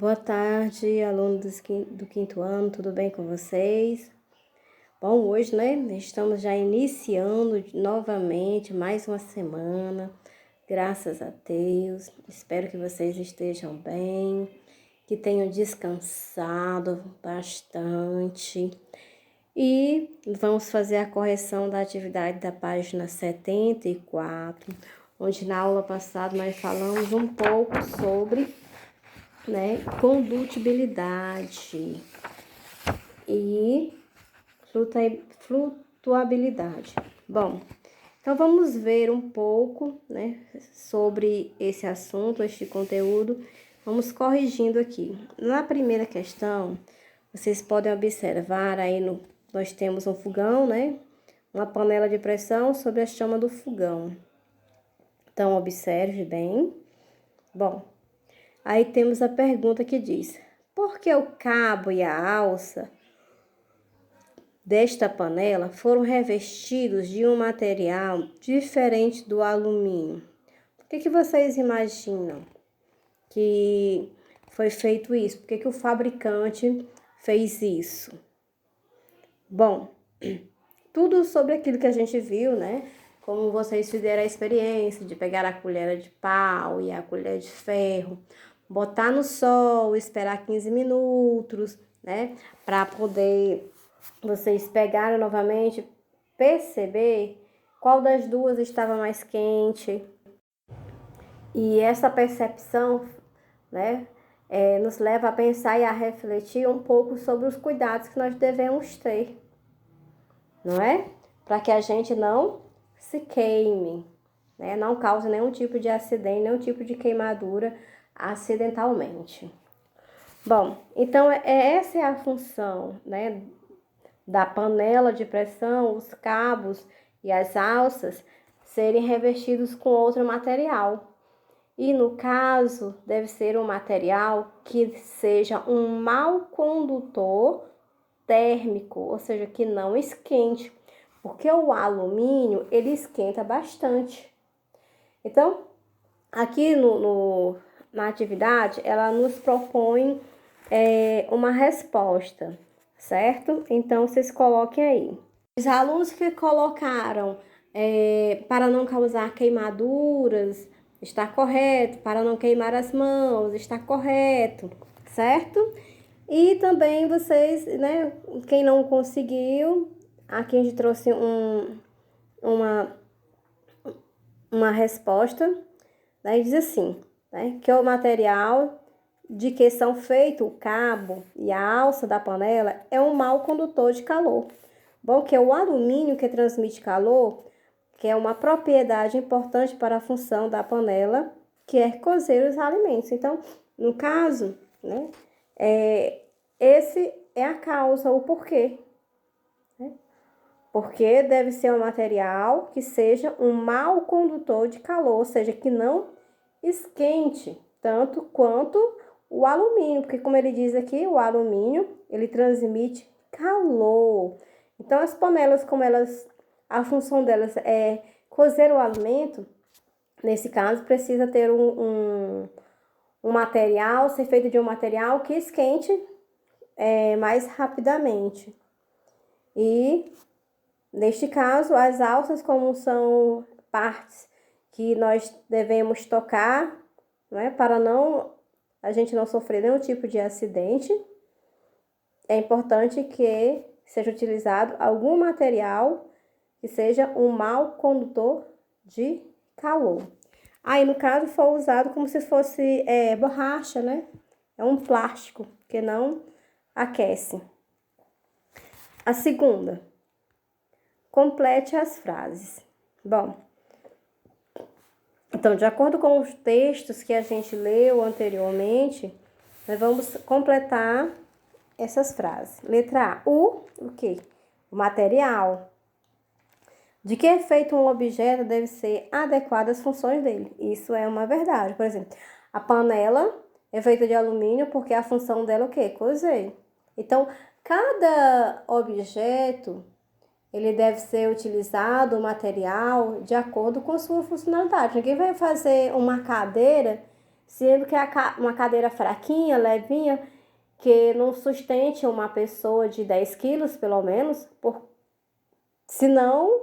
Boa tarde, alunos do quinto ano, tudo bem com vocês? Bom, hoje, estamos já iniciando novamente mais uma semana, graças a Deus. Espero que vocês estejam bem, que tenham descansado bastante. E vamos fazer a correção da atividade da página 74, onde na aula passada nós falamos um pouco sobre condutibilidade e flutuabilidade. Bom, então vamos ver um pouco, sobre esse assunto, este conteúdo. Vamos corrigindo aqui. Na primeira questão, vocês podem observar aí nós temos um fogão, uma panela de pressão sobre a chama do fogão. Então observe bem. Bom, aí temos a pergunta que diz: por que o cabo e a alça desta panela foram revestidos de um material diferente do alumínio? Por que vocês imaginam que foi feito isso? Por que o fabricante fez isso? Bom, tudo sobre aquilo que a gente viu, como vocês fizeram a experiência de pegar a colher de pau e a colher de ferro, botar no sol, esperar 15 minutos, para poder vocês pegarem novamente, perceber qual das duas estava mais quente. E essa percepção, nos leva a pensar e a refletir um pouco sobre os cuidados que nós devemos ter, não é? Para que a gente não se queime, não cause nenhum tipo de acidente, nenhum tipo de queimadura acidentalmente. Bom, então essa é a função, da panela de pressão, os cabos e as alças serem revestidos com outro material. E no caso, deve ser um material que seja um mau condutor térmico, ou seja, que não esquente, porque o alumínio, ele esquenta bastante. Então, aqui na atividade, ela nos propõe uma resposta, certo? Então, vocês coloquem aí. Os alunos que colocaram para não causar queimaduras, está correto. Para não queimar as mãos, está correto, certo? E também vocês, quem não conseguiu, aqui a gente trouxe uma resposta, e diz assim, que o material de que são feitos o cabo e a alça da panela é um mau condutor de calor. Bom, que é o alumínio que transmite calor, que é uma propriedade importante para a função da panela, que é cozer os alimentos. Então, no caso, esse é a causa, o porquê. Porque deve ser um material que seja um mau condutor de calor, ou seja, que não esquente tanto quanto o alumínio, porque como ele diz aqui, o alumínio, ele transmite calor. Então, as panelas, a função delas é cozer o alimento, nesse caso, precisa ter um material, ser feito de um material que esquente mais rapidamente. E, neste caso, as alças, como são partes que nós devemos tocar, para a gente não sofrer nenhum tipo de acidente, é importante que seja utilizado algum material que seja um mau condutor de calor. Aí, no caso, foi usado como se fosse borracha, É um plástico que não aquece. A segunda, complete as frases. Bom, então, de acordo com os textos que a gente leu anteriormente, nós vamos completar essas frases. Letra A, o quê? O material. De que é feito um objeto deve ser adequado às funções dele. Isso é uma verdade. Por exemplo, a panela é feita de alumínio porque a função dela é o quê? Cozer. Então, cada objeto, ele deve ser utilizado, o material, de acordo com sua funcionalidade. Ninguém vai fazer uma cadeira Sendo que uma cadeira fraquinha, levinha, que não sustente uma pessoa de 10 quilos, pelo menos, senão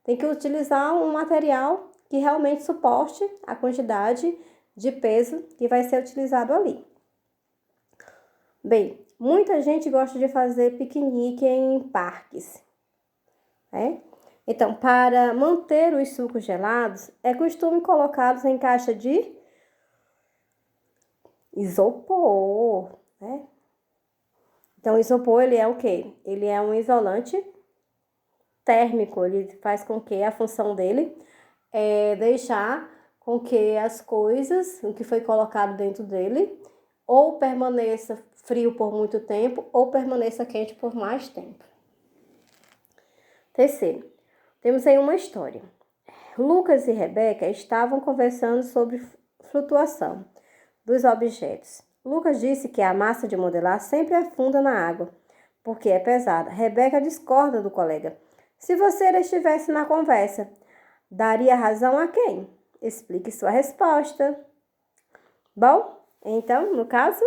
tem que utilizar um material que realmente suporte a quantidade de peso que vai ser utilizado ali. Bem, muita gente gosta de fazer piquenique em parques, né? Então, para manter os sucos gelados, é costume colocá-los em caixa de isopor, né? Então, o isopor, ele é o quê? Ele é um isolante térmico, ele faz com que a função dele é deixar com que as coisas, o que foi colocado dentro dele, ou permaneça frio por muito tempo, ou permaneça quente por mais tempo. Terceiro, temos aí uma história. Lucas e Rebeca estavam conversando sobre flutuação dos objetos. Lucas disse que a massa de modelar sempre afunda na água, porque é pesada. Rebeca discorda do colega. Se você estivesse na conversa, daria razão a quem? Explique sua resposta. Bom, então, no caso,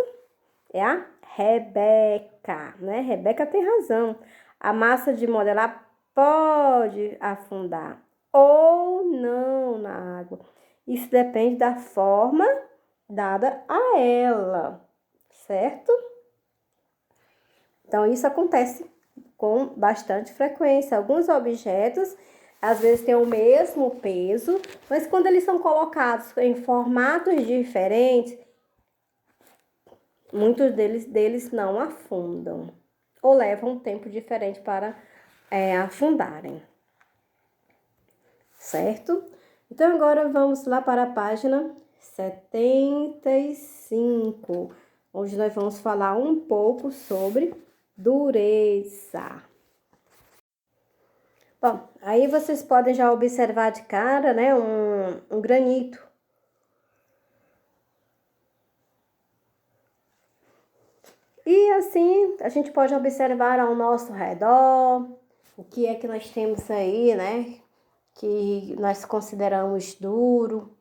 é a Rebeca, né? Rebeca tem razão. A massa de modelar pode afundar ou não na água. Isso depende da forma dada a ela, certo? Então, isso acontece com bastante frequência. Alguns objetos, às vezes, têm o mesmo peso, mas quando eles são colocados em formatos diferentes, muitos deles não afundam ou levam um tempo diferente para afundarem, certo? Então, agora vamos lá para a página 75, onde nós vamos falar um pouco sobre dureza. Bom, aí vocês podem já observar de cara, né, um granito. E assim, a gente pode observar ao nosso redor o que é que nós temos aí, né, que nós consideramos duro.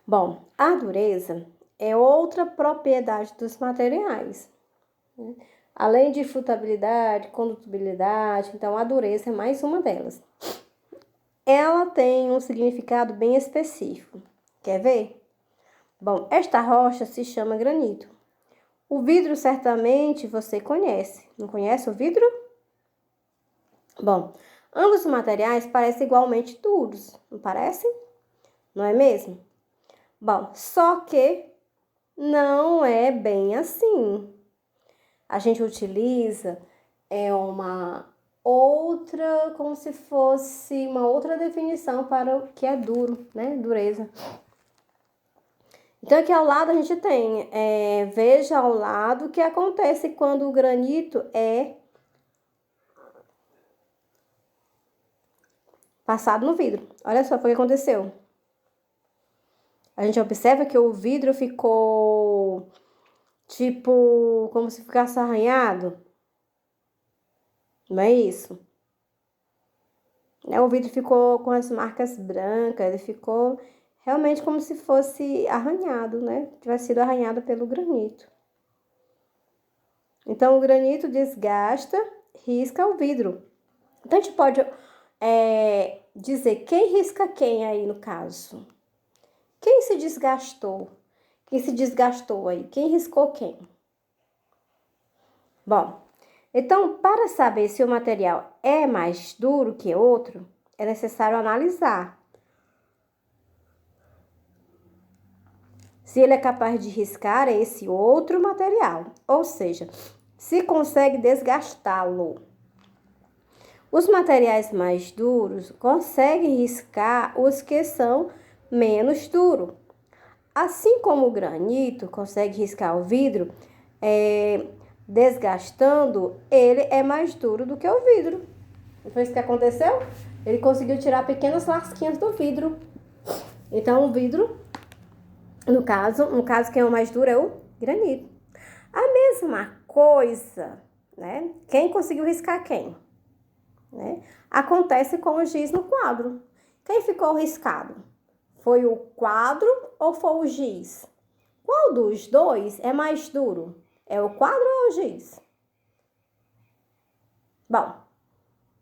Bom, a dureza é outra propriedade dos materiais, né? Além de flutabilidade, condutibilidade, então a dureza é mais uma delas. Ela tem um significado bem específico. Quer ver? Bom, esta rocha se chama granito. O vidro certamente você conhece. Não conhece o vidro? Bom, ambos os materiais parecem igualmente duros, não parecem? Não é mesmo? Bom, só que não é bem assim. A gente utiliza uma outra, como se fosse uma outra definição para o que é duro, né? Dureza. Então, aqui ao lado a gente tem, veja ao lado o que acontece quando o granito é passado no vidro. Olha só o que aconteceu. A gente observa que o vidro ficou, tipo, como se ficasse arranhado. Não é isso? O vidro ficou com as marcas brancas, ele ficou realmente como se fosse arranhado, né? Tivesse sido arranhado pelo granito. Então, o granito desgasta, risca o vidro. Então, a gente pode dizer quem risca quem aí no caso. Quem se desgastou? Quem se desgastou aí? Quem riscou quem? Bom, então, para saber se o material é mais duro que outro, é necessário analisar se ele é capaz de riscar esse outro material, ou seja, se consegue desgastá-lo. Os materiais mais duros conseguem riscar os que são menos duros. Assim como o granito consegue riscar o vidro, desgastando, ele é mais duro do que o vidro. Não foi isso que aconteceu? Ele conseguiu tirar pequenas lasquinhas do vidro. Então, o vidro, no caso, quem é o mais duro é o granito. A mesma coisa, né? Quem conseguiu riscar quem? Né? Acontece com o giz no quadro. Quem ficou riscado? Foi o quadro ou foi o giz? Qual dos dois é mais duro? É o quadro ou é o giz? Bom,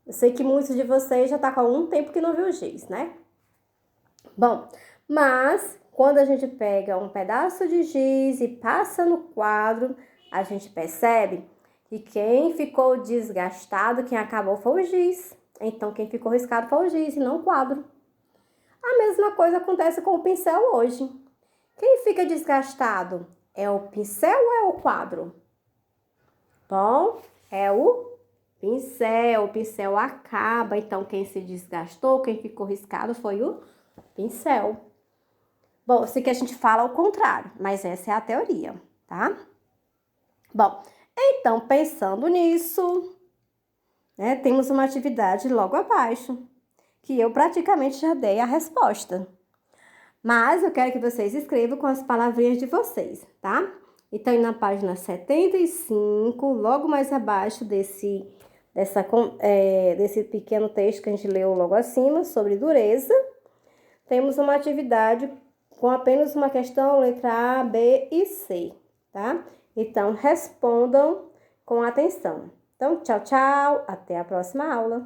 eu sei que muitos de vocês já tá com algum tempo que não viu o giz, né? Bom, mas quando a gente pega um pedaço de giz e passa no quadro, a gente percebe que quem ficou desgastado, quem acabou foi o giz. Então, quem ficou riscado foi o giz e não o quadro. A mesma coisa acontece com o pincel hoje. Quem fica desgastado é o pincel ou é o quadro? Bom, é o pincel. O pincel acaba, então quem se desgastou, quem ficou riscado foi o pincel. Bom, eu sei que a gente fala ao contrário, mas essa é a teoria, tá? Bom, então pensando nisso, né, temos uma atividade logo abaixo, que eu praticamente já dei a resposta. Mas eu quero que vocês escrevam com as palavrinhas de vocês, tá? Então, na página 75, logo mais abaixo desse pequeno texto que a gente leu logo acima, sobre dureza, temos uma atividade com apenas uma questão, letra A, B e C, tá? Então, respondam com atenção. Então, tchau, tchau, até a próxima aula.